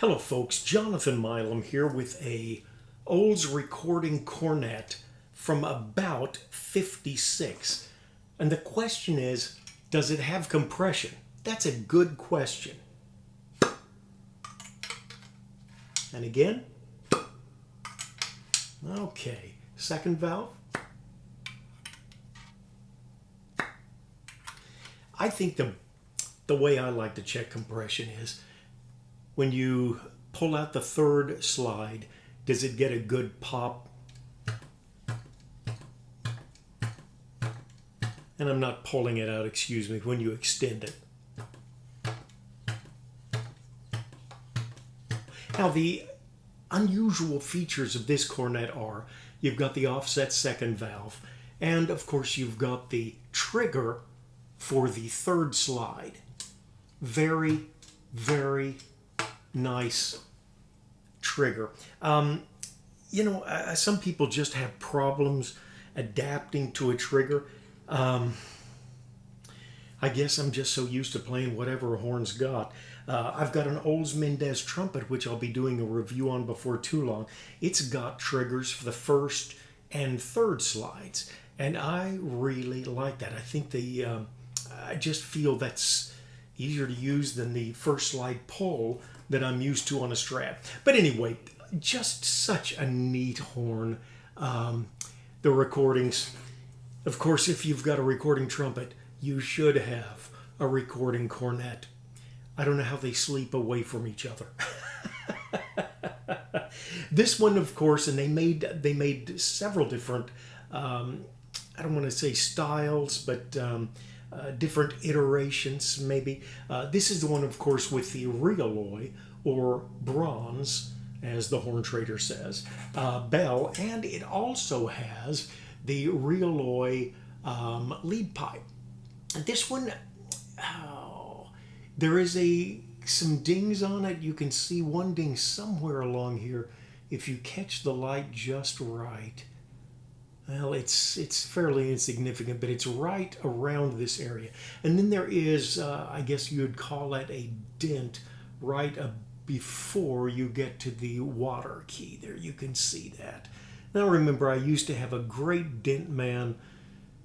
Hello folks, Jonathan Milam here with a Olds Recording Cornet from about 56. And the question is, does it have compression? That's a good question. And again. Okay, second valve. I think the way I like to check compression is when you pull out the third slide, does it get a good pop? And I'm not pulling it out, excuse me, when you extend it. Now the unusual features of this cornet are, you've got the offset second valve, and of course you've got the trigger for the third slide. Very, very nice trigger. Some people just have problems adapting to a trigger. I guess I'm just so used to playing whatever a horn's got. I've got an Olds Mendez trumpet, which I'll be doing a review on before too long. It's got triggers for the first and third slides, and I really like that. I think I just feel that's easier to use than the first slide pull that I'm used to on a Strat. But anyway, just such a neat horn. The recordings, of course, if you've got a recording trumpet, you should have a recording cornet. I don't know how they sleep away from each other. This one, of course, and they made several different, I don't want to say styles, but different iterations, maybe. This is the one, of course, with the realloy, or bronze, as the horn trader says, bell, and it also has the realloy lead pipe. This one, there is some dings on it. You can see one ding somewhere along here. If you catch the light just right, well, it's fairly insignificant, but it's right around this area. And then there is, I guess you'd call it a dent right before you get to the water key. There you can see that. Now remember, I used to have a great dent man,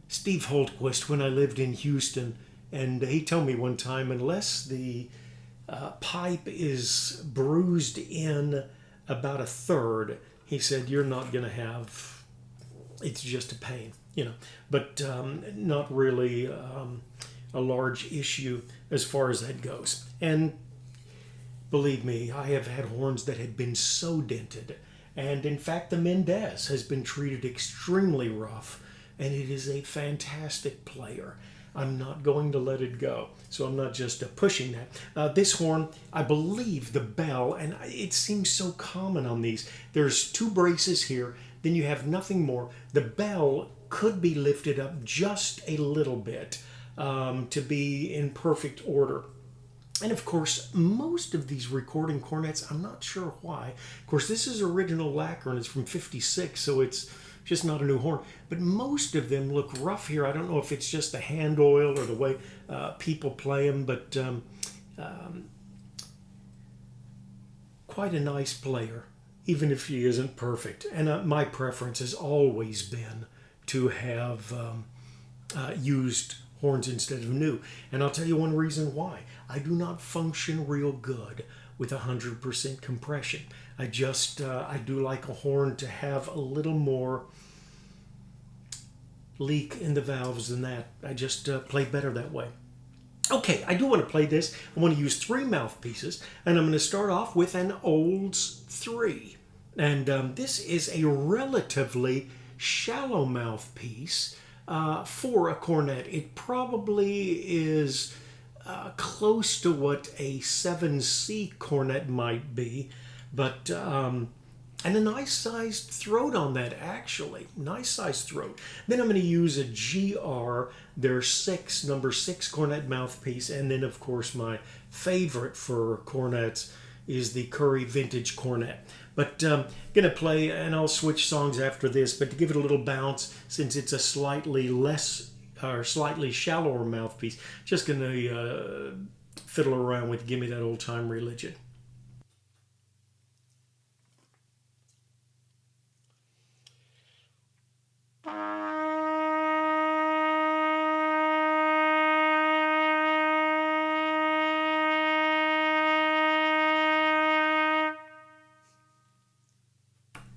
Steve Holtquist, when I lived in Houston, and he told me one time, unless the pipe is bruised in about a third, he said, you're not going to have, it's just a pain, but not really a large issue as far as that goes. And believe me, I have had horns that had been so dented, and in fact the Mendez has been treated extremely rough, and it is a fantastic player. I'm not going to let it go, so I'm not just pushing that. This horn, I believe the bell, and it seems so common on these, there's two braces here, then you have nothing more. The bell could be lifted up just a little bit to be in perfect order. And of course, most of these recording cornets, I'm not sure why. Of course, this is original lacquer and it's from 56, so it's just not a new horn. But most of them look rough here. I don't know if it's just the hand oil or the way people play them, but quite a nice player, even if he isn't perfect. And my preference has always been to have used horns instead of new. And I'll tell you one reason why. I do not function real good with 100% compression. I do like a horn to have a little more leak in the valves than that. I just play better that way. Okay, I do want to play this. I want to use 3 mouthpieces, and I'm going to start off with an Olds 3. And this is a relatively shallow mouthpiece for a cornet. It probably is close to what a 7C cornet might be, but and a nice sized throat on that, actually. Nice sized throat. Then I'm going to use a GR, their number 6 cornet mouthpiece, and then of course my favorite for cornets is the Curry Vintage Cornet. But I'm going to play, and I'll switch songs after this, but to give it a little bounce, since it's a slightly shallower mouthpiece, just going to fiddle around with Give Me That Old Time Religion.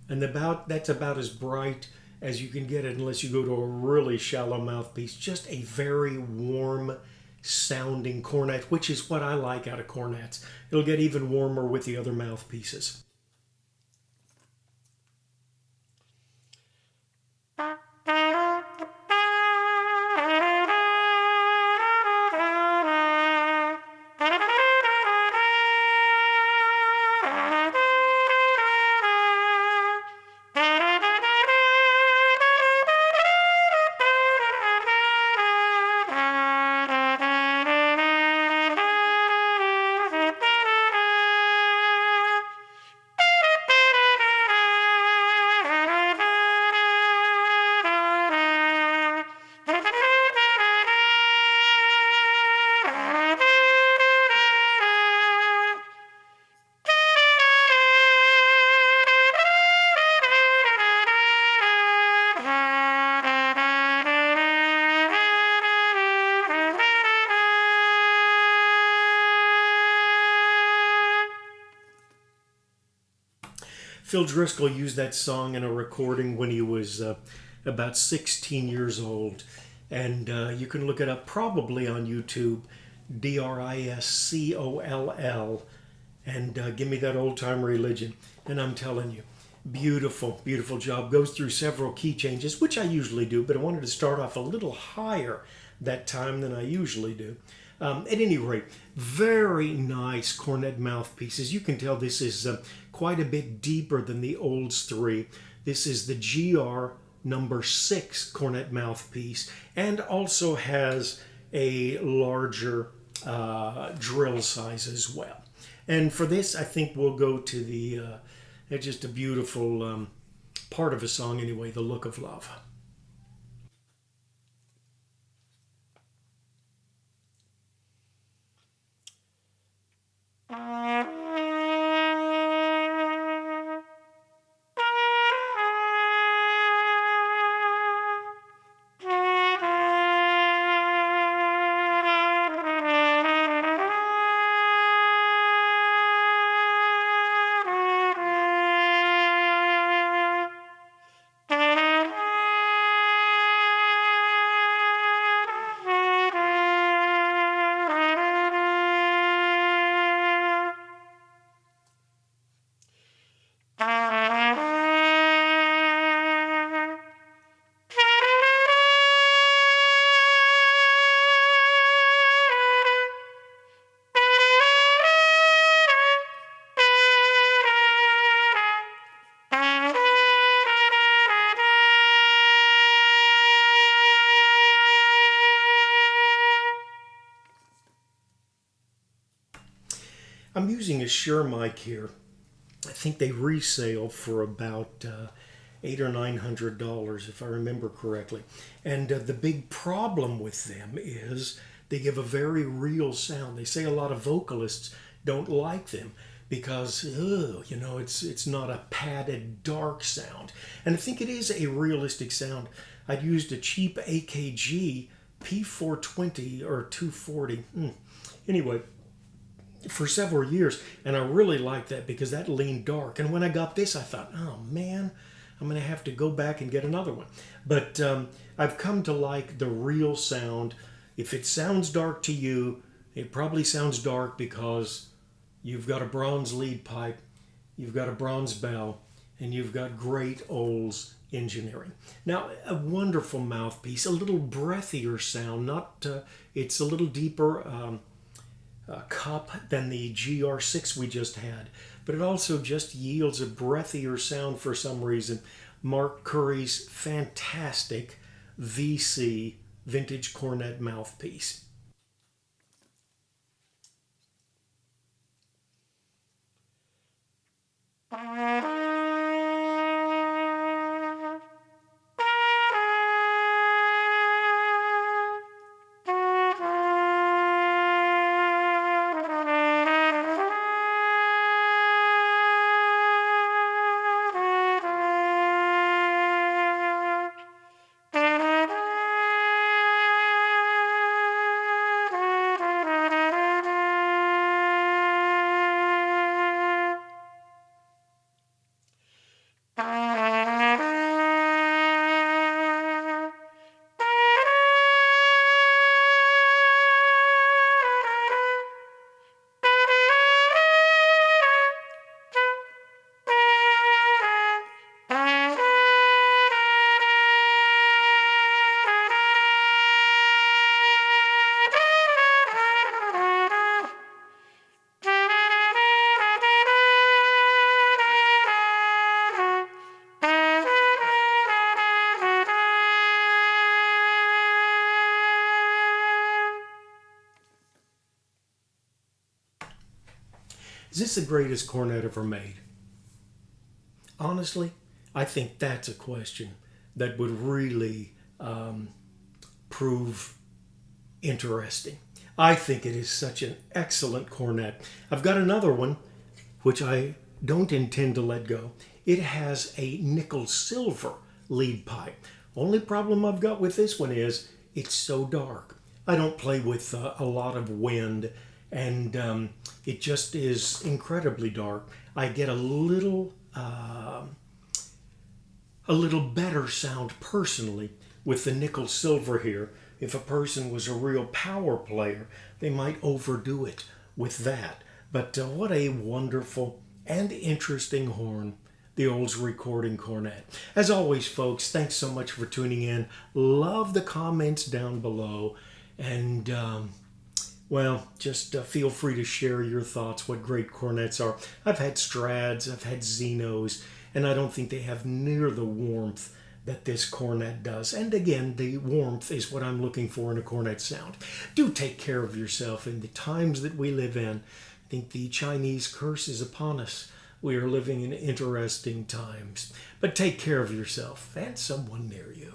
And that's about as bright as you can get it unless you go to a really shallow mouthpiece. Just a very warm sounding cornet, which is what I like out of cornets. It'll get even warmer with the other mouthpieces. Phil Driscoll used that song in a recording when he was about 16 years old. And you can look it up probably on YouTube, Driscoll, and Give Me That Old Time Religion. And I'm telling you, beautiful, beautiful job. Goes through several key changes, which I usually do, but I wanted to start off a little higher that time than I usually do. At any rate, very nice cornet mouthpieces. You can tell this is quite a bit deeper than the Olds 3. This is the GR number 6 cornet mouthpiece, and also has a larger drill size as well. And for this, I think we'll go to the just a beautiful part of a song anyway, The Look of Love. I'm using a Shure mic here. I think they resale for about $800 or $900 if I remember correctly. And the big problem with them is they give a very real sound. They say a lot of vocalists don't like them because it's not a padded dark sound. And I think it is a realistic sound. I'd used a cheap AKG P420 or 240. Anyway, for several years, and I really liked that because that leaned dark. And when I got this, I thought, oh man, I'm going to have to go back and get another one. But I've come to like the real sound. If it sounds dark to you, it probably sounds dark because you've got a bronze lead pipe, you've got a bronze bell, and you've got great Olds engineering. Now, a wonderful mouthpiece, a little breathier sound. It's a little deeper cup than the GR6 we just had, but it also just yields a breathier sound for some reason. Mark Curry's fantastic VC vintage cornet mouthpiece. Is this the greatest cornet ever made? Honestly, I think that's a question that would really prove interesting. I think it is such an excellent cornet. I've got another one, which I don't intend to let go. It has a nickel silver lead pipe. Only problem I've got with this one is it's so dark. I don't play with a lot of wind, and it just is incredibly dark. I get a little better sound personally with the nickel silver here. If a person was a real power player, they might overdo it with that. But what a wonderful and interesting horn, the Olds Recording Cornet. As always, folks, thanks so much for tuning in. Love the comments down below. And, well, just feel free to share your thoughts, what great cornets are. I've had Strads, I've had Zenos, and I don't think they have near the warmth that this cornet does. And again, the warmth is what I'm looking for in a cornet sound. Do take care of yourself in the times that we live in. I think the Chinese curse is upon us. We are living in interesting times. But take care of yourself and someone near you.